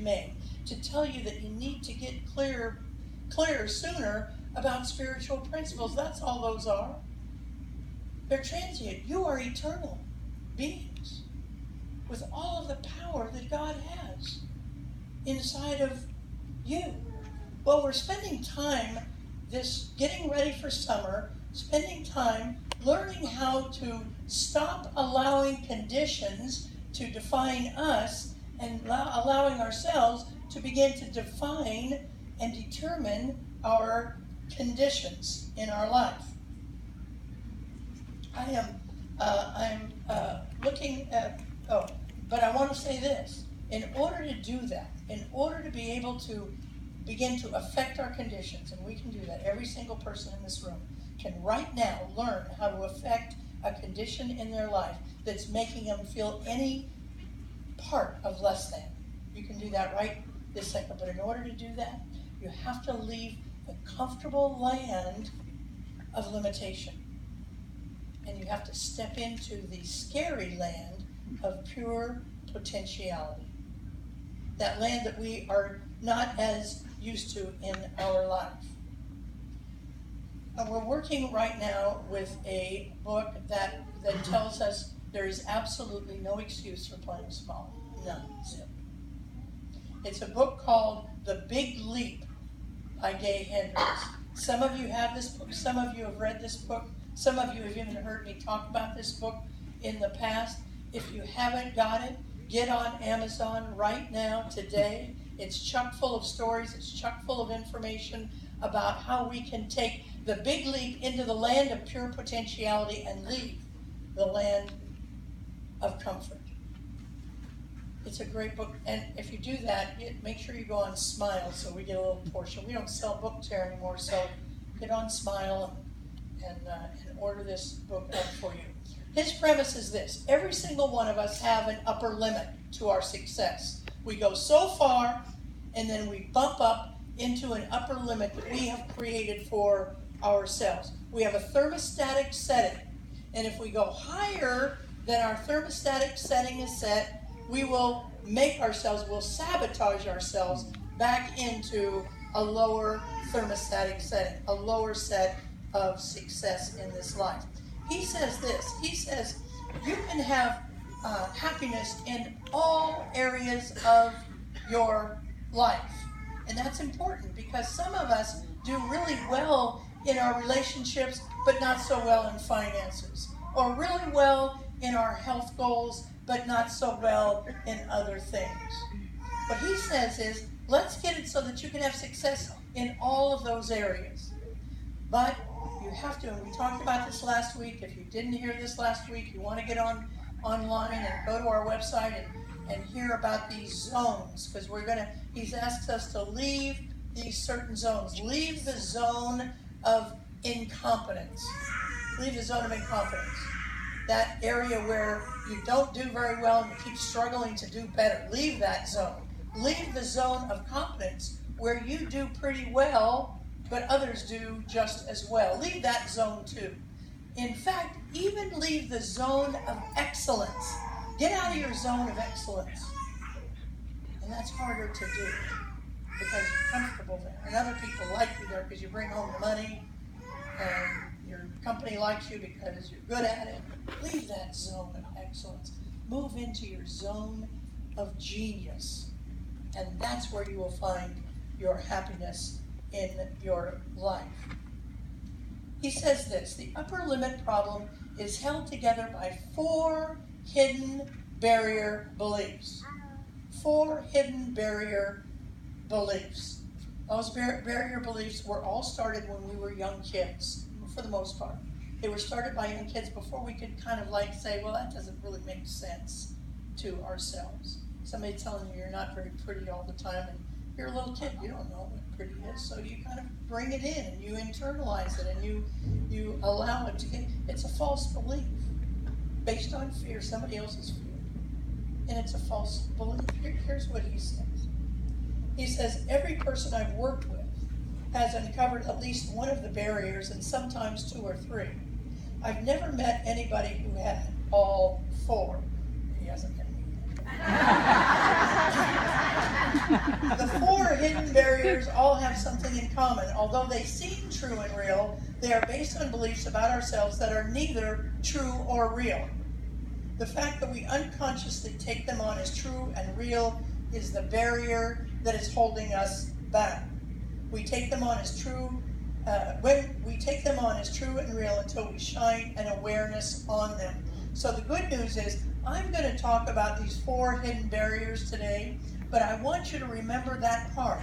made to tell you that you need to get clear sooner about spiritual principles. That's all those are. They're transient. You are eternal beings with all of the power that God has inside of you. Well, we're spending time getting ready for summer, spending time learning how to stop allowing conditions to define us and allowing ourselves to begin to define and determine our conditions in our life. I'm looking at, but I want to say this. In order to do that, in order to be able to begin to affect our conditions, and we can do that, every single person in this room can right now learn how to affect a condition in their life that's making them feel any part of less than. You can do that right this second, but in order to do that, you have to leave the comfortable land of limitation. And you have to step into the scary land of pure potentiality. That land that we are not as used to in our life. And we're working right now with a book that tells us there is absolutely no excuse for playing small. None. Zip. It's a book called The Big Leap by Gay Hendricks. Some of you have this book. Some of you have read this book. Some of you have even heard me talk about this book in the past. If you haven't got it, get on Amazon right now, today. It's chock full of stories. It's chock full of information about how we can take the big leap into the land of pure potentiality and leave the land of comfort. It's a great book, and if you do that, make sure you go on Smile so we get a little portion. We don't sell books here anymore, so get on Smile and order this book up for you. His premise is this: every single one of us have an upper limit to our success. We go so far, and then we bump up into an upper limit that we have created for ourselves. We have a thermostatic setting, and if we go higher than our thermostatic setting is set, we will we'll sabotage ourselves back into a lower thermostatic setting, a lower set of success in this life. He says this, he says, you can have happiness in all areas of your life. And that's important because some of us do really well in our relationships, but not so well in finances. Or really well in our health goals, but not so well in other things. What he says is, let's get it so that you can have success in all of those areas. But you have to, and we talked about this last week. If you didn't hear this last week, you want to get online and go to our website and hear about these zones, because he's asked us to leave these certain zones. Leave the zone of incompetence. Leave the zone of incompetence. That area where you don't do very well and you keep struggling to do better. Leave that zone. Leave the zone of competence where you do pretty well, but others do just as well. Leave that zone too. In fact, even leave the zone of excellence. Get out of your zone of excellence. And that's harder to do because you're comfortable there. And other people like you there because you bring home the money and your company likes you because you're good at it. Leave that zone of excellence. Move into your zone of genius. And that's where you will find your happiness in your life. He says this: the upper limit problem is held together by 4 hidden barrier beliefs. 4 hidden barrier beliefs. Those barrier beliefs were all started when we were young kids, for the most part. They were started by young kids before we could kind of like say, well, that doesn't really make sense to ourselves. Somebody telling you you're not very pretty all the time, and you're a little kid, you don't know what pretty is, so you kind of bring it in and you internalize it and you allow it to get, it's a false belief based on fear, somebody else's fear. And it's a false belief. Here's what he says. He says, every person I've worked with has uncovered at least one of the barriers, and sometimes 2 or 3. I've never met anybody who had all 4. He hasn't met me. The four hidden barriers all have something in common. Although they seem true and real, they are based on beliefs about ourselves that are neither true or real. The fact that we unconsciously take them on as true and real is the barrier that is holding us back. We take them on as true when we take them on as true and real until we shine an awareness on them. So the good news is I'm going to talk about these four hidden barriers today, but I want you to remember that part.